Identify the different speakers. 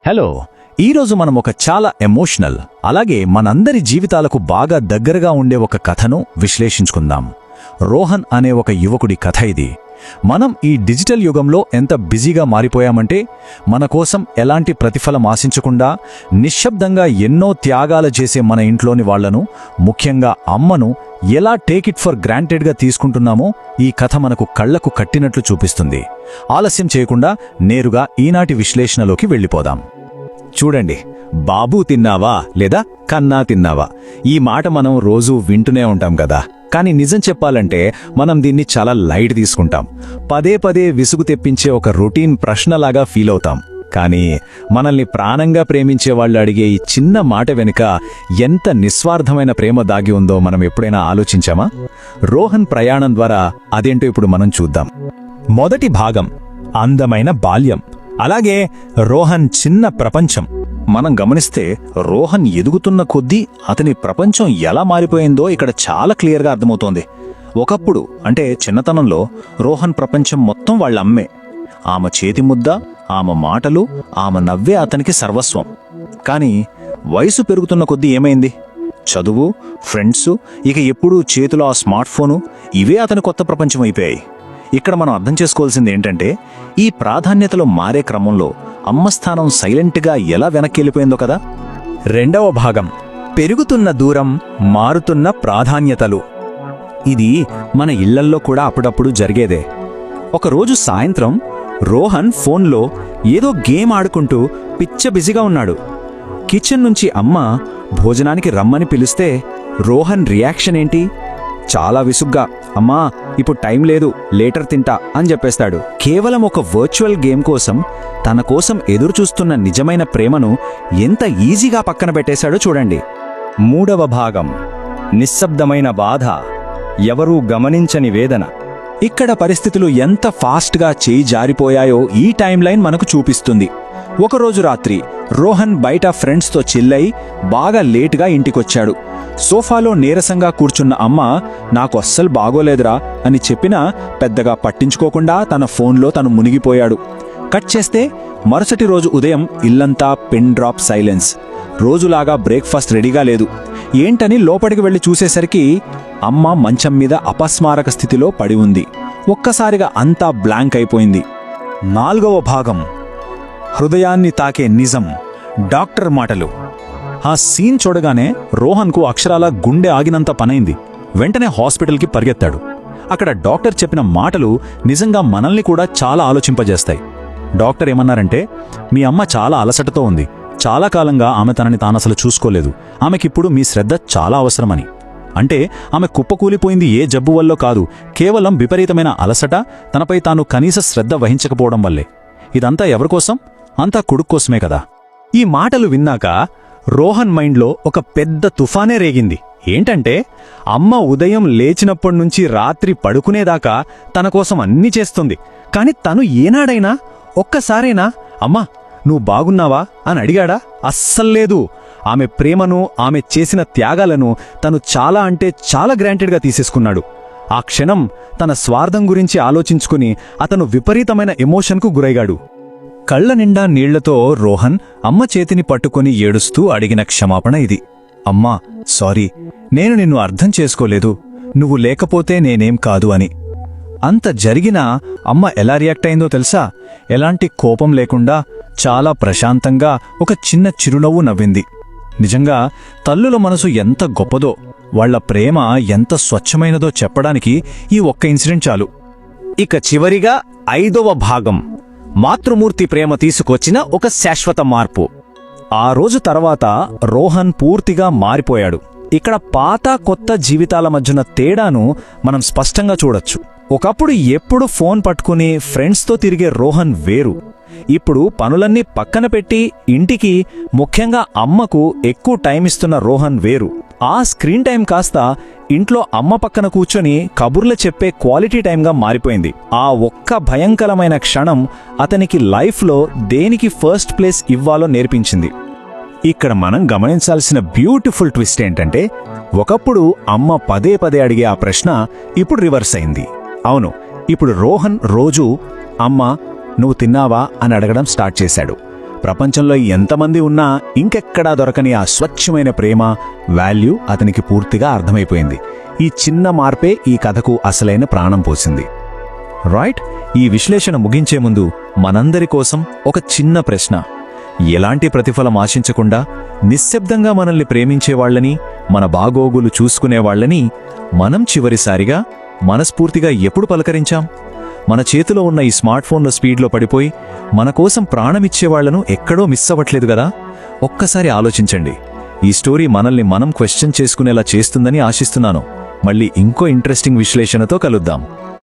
Speaker 1: Hello, ఈరోజు మనం ఒక చాలా ఎమోషనల్ అలాగే మనందరి జీవితాలకు బాగా దగ్గరగా ఉండే ఒక కథను విశ్లేషించుకుందాం. రోహన్ అనే ఒక యువకుడి కథ ఇది. మనం ఈ డిజిటల్ యుగంలో ఎంత బిజీగా మారిపోయామంటే మన కోసం ఎలాంటి ప్రతిఫలం ఆశించకుండా నిశ్శబ్దంగా ఎన్నో త్యాగాలు చేసే మన ఇంట్లోని వాళ్లను, ముఖ్యంగా అమ్మను ఎలా టేక్ ఇట్ ఫర్ గ్రాంటెడ్గా తీసుకుంటున్నామో ఈ కథ మనకు కళ్లకు కట్టినట్లు చూపిస్తుంది. ఆలస్యం చేయకుండా నేరుగా ఈనాటి విశ్లేషణలోకి వెళ్ళిపోదాం. చూడండి, బాబూ తిన్నావా లేదా కన్నా తిన్నావా, ఈ మాట మనం రోజూ వింటూనే ఉంటాం కదా. కానీ నిజం చెప్పాలంటే మనం దీన్ని చాలా లైట్ తీసుకుంటాం. పదే పదే విసుగు తెప్పించే ఒక రొటీన్ ప్రశ్నలాగా ఫీల్ అవుతాం. కానీ మనల్ని ప్రాణంగా ప్రేమించే వాళ్ళు అడిగే ఈ చిన్న మాట వెనుక ఎంత నిస్వార్థమైన ప్రేమ దాగి ఉందో మనం ఎప్పుడైనా ఆలోచించామా? రోహన్ ప్రయాణం ద్వారా అదేంటో ఇప్పుడు మనం చూద్దాం. మొదటి భాగం అందమైన బాల్యం, అలాగే రోహన్ చిన్న ప్రపంచం. మనం గమనిస్తే రోహన్ ఎదుగుతున్న కొద్దీ అతని ప్రపంచం ఎలా మారిపోయిందో ఇక్కడ చాలా క్లియర్గా అర్థమవుతోంది. ఒకప్పుడు అంటే చిన్నతనంలో రోహన్ ప్రపంచం మొత్తం వాళ్ళ అమ్మే. ఆమె చేతి ముద్ద, ఆమె మాటలు, ఆమె నవ్వే అతనికి సర్వస్వం. కానీ వయసు పెరుగుతున్న కొద్దీ ఏమైంది? చదువు, ఫ్రెండ్సు, ఇక ఎప్పుడూ చేతిలో ఆ స్మార్ట్ ఫోను, ఇవే అతని కొత్త ప్రపంచం అయిపోయాయి. ఇక్కడ మనం అర్థం చేసుకోవాల్సింది ఏంటంటే ఈ ప్రాధాన్యతలో మారే క్రమంలో అమ్మ స్థానం సైలెంట్గా ఎలా వెనక్కి వెళ్ళిపోయిందో కదా. రెండవ భాగం పెరుగుతున్న దూరం, మారుతున్న ప్రాధాన్యతలు. ఇది మన ఇళ్లల్లో కూడా అప్పుడప్పుడు జరిగేదే. ఒకరోజు సాయంత్రం రోహన్ ఫోన్లో ఏదో గేమ్ ఆడుకుంటూ పిచ్చ బిజీగా ఉన్నాడు. కిచెన్ నుంచి అమ్మ భోజనానికి రమ్మని పిలిస్తే రోహన్ రియాక్షన్ ఏంటి? చాలా విసుగ్గా, అమ్మా ఇప్పుడు టైం లేదు, లేటర్ తింటా అని చెప్పేస్తాడు. కేవలం ఒక వర్చువల్ గేమ్ కోసం తన కోసం ఎదురుచూస్తున్న నిజమైన ప్రేమను ఎంత ఈజీగా పక్కన పెట్టేశాడో చూడండి. మూడవ భాగం నిశ్శబ్దమైన బాధ, ఎవరూ గమనించని వేదన. ఇక్కడ పరిస్థితులు ఎంత ఫాస్ట్గా చేయి జారిపోయాయో ఈ టైం లైన్ మనకు చూపిస్తుంది. ఒకరోజు రాత్రి రోహన్ బయట ఫ్రెండ్స్తో చిల్లై బాగా లేటుగా ఇంటికొచ్చాడు. సోఫాలో నీరసంగా కూర్చున్న అమ్మ నాకు అస్సలు బాగోలేదురా అని చెప్పినా పెద్దగా పట్టించుకోకుండా తన ఫోన్లో తను మునిగిపోయాడు. కట్ చేస్తే మరుసటి రోజు ఉదయం ఇల్లంతా పిన్ డ్రాప్ సైలెన్స్. రోజులాగా బ్రేక్ఫాస్ట్ రెడీగా లేదు. ఏంటని లోపలికి వెళ్లి చూసేసరికి అమ్మ మంచం మీద అపస్మారక స్థితిలో పడి ఉంది. ఒక్కసారిగా అంతా బ్లాంక్ అయిపోయింది. నాలుగవ భాగం హృదయాన్ని తాకే నిజం, డాక్టర్ మాటలు. ఆ సీన్ చూడగానే రోహన్కు అక్షరాల గుండె ఆగినంత పనైంది. వెంటనే హాస్పిటల్కి పరిగెత్తాడు. అక్కడ డాక్టర్ చెప్పిన మాటలు నిజంగా మనల్ని కూడా చాలా ఆలోచింపజేస్తాయి. డాక్టర్ ఏమన్నారంటే, మీ అమ్మ చాలా అలసటతో ఉంది, చాలా కాలంగా ఆమె తనని తానసలు చూసుకోలేదు, ఆమెకిప్పుడు మీ శ్రద్ధ చాలా అవసరమని. అంటే ఆమె కుప్పకూలిపోయింది ఏ జబ్బు వల్లో కాదు, కేవలం విపరీతమైన అలసట, తనపై తాను కనీస శ్రద్ధ వహించకపోవడం వల్లే. ఇదంతా ఎవరికోసం? అంతా కొడుకు కోసమే కదా. ఈ మాటలు విన్నాక రోహన్ మైండ్లో ఒక పెద్ద తుఫానే రేగింది. ఏంటంటే అమ్మ ఉదయం లేచినప్పటినుంచి రాత్రి పడుకునేదాకా తన కోసం అన్నీ చేస్తుంది. కాని తను ఏనాడైనా ఒక్కసారైనా అమ్మా నువ్వు బాగున్నావా అని అడిగాడా? అస్సల్లేదు. ఆమె ప్రేమను, ఆమె చేసిన త్యాగాలను తను చాలా అంటే చాలా గ్రాంటెడ్గా తీసేసుకున్నాడు. ఆ క్షణం తన స్వార్థం గురించి ఆలోచించుకుని అతను విపరీతమైన ఎమోషన్కు గురైగాడు. కళ్ల నిండా నీళ్లతో రోహన్ అమ్మ చేతిని పట్టుకుని ఏడుస్తూ అడిగిన క్షమాపణ ఇది. అమ్మా సారీ, నేను నిన్ను అర్థం చేసుకోలేదు, నువ్వు లేకపోతే నేనేం కాదు అని. అంత జరిగినా అమ్మ ఎలా రియాక్ట్ అయిందో తెలుసా? ఎలాంటి కోపం లేకుండా చాలా ప్రశాంతంగా ఒక చిన్న చిరునవ్వు నవ్వింది. నిజంగా తల్లుల మనసు ఎంత గొప్పదో, వాళ్ల ప్రేమ ఎంత స్వచ్ఛమైనదో చెప్పడానికి ఈ ఒక్క ఇన్సిడెంట్ చాలు. ఇక చివరిగా ఐదవ భాగం మాతృమూర్తి ప్రేమ తీసుకొచ్చిన ఒక శాశ్వత మార్పు. ఆ రోజు తర్వాత రోహన్ పూర్తిగా మారిపోయాడు. ఇక్కడ పాత కొత్త జీవితాల మధ్యన తేడాను మనం స్పష్టంగా చూడొచ్చు. ఒకప్పుడు ఎప్పుడు ఫోన్ పట్టుకుని ఫ్రెండ్స్తో తిరిగే రోహన్ వేరు. ఇప్పుడు పనులన్నీ పక్కన పెట్టి ఇంటికి, ముఖ్యంగా అమ్మకు ఎక్కువ టైం ఇస్తున్న రోహన్ వేరు. ఆ స్క్రీన్ టైం కాస్త ఇంట్లో అమ్మ పక్కన కూర్చొని కబుర్లు చెప్పే క్వాలిటీ టైంగా మారిపోయింది. ఆ ఒక్క భయంకరమైన క్షణం అతనికి లైఫ్లో దేనికి ఫస్ట్ ప్లేస్ ఇవ్వాలో నేర్పించింది. ఇక్కడ మనం గమనించాల్సిన బ్యూటిఫుల్ ట్విస్ట్ ఏంటంటే ఒకప్పుడు అమ్మ పదే పదే అడిగే ఆ ప్రశ్న ఇప్పుడు రివర్స్ అయింది. అవును, ఇప్పుడు రోహన్ రోజూ అమ్మ నువ్వు తిన్నావా అని అడగడం స్టార్ట్ చేశాడు. ప్రపంచంలో ఎంతమంది ఉన్నా ఇంకెక్కడా దొరకని ఆ స్వచ్ఛమైన ప్రేమ వాల్యూ అతనికి పూర్తిగా అర్థమైపోయింది. ఈ చిన్న మార్పే ఈ కథకు అసలైన ప్రాణం పోసింది. రైట్? ఈ విశ్లేషణ ముగించే ముందు మనందరి కోసం ఒక చిన్న ప్రశ్న. ఎలాంటి ప్రతిఫలం ఆశించకుండా నిశ్శబ్దంగా మనల్ని ప్రేమించేవాళ్లని, మన బాగోగులు చూసుకునేవాళ్లని మనం చివరిసారిగా మనస్ఫూర్తిగా ఎప్పుడు పలకరించాం? మన చేతిలో ఉన్న ఈ స్మార్ట్ఫోన్ల స్పీడ్లో పడిపోయి మన కోసం ప్రాణమిచ్చేవాళ్లను ఎక్కడో మిస్ అవ్వట్లేదు గదా? ఒక్కసారి ఆలోచించండి. ఈ స్టోరీ మనల్ని మనం క్వశ్చన్ చేసుకునేలా చేస్తుందని ఆశిస్తున్నాను. మళ్ళీ ఇంకో ఇంట్రెస్టింగ్ విశ్లేషణతో కలుద్దాం.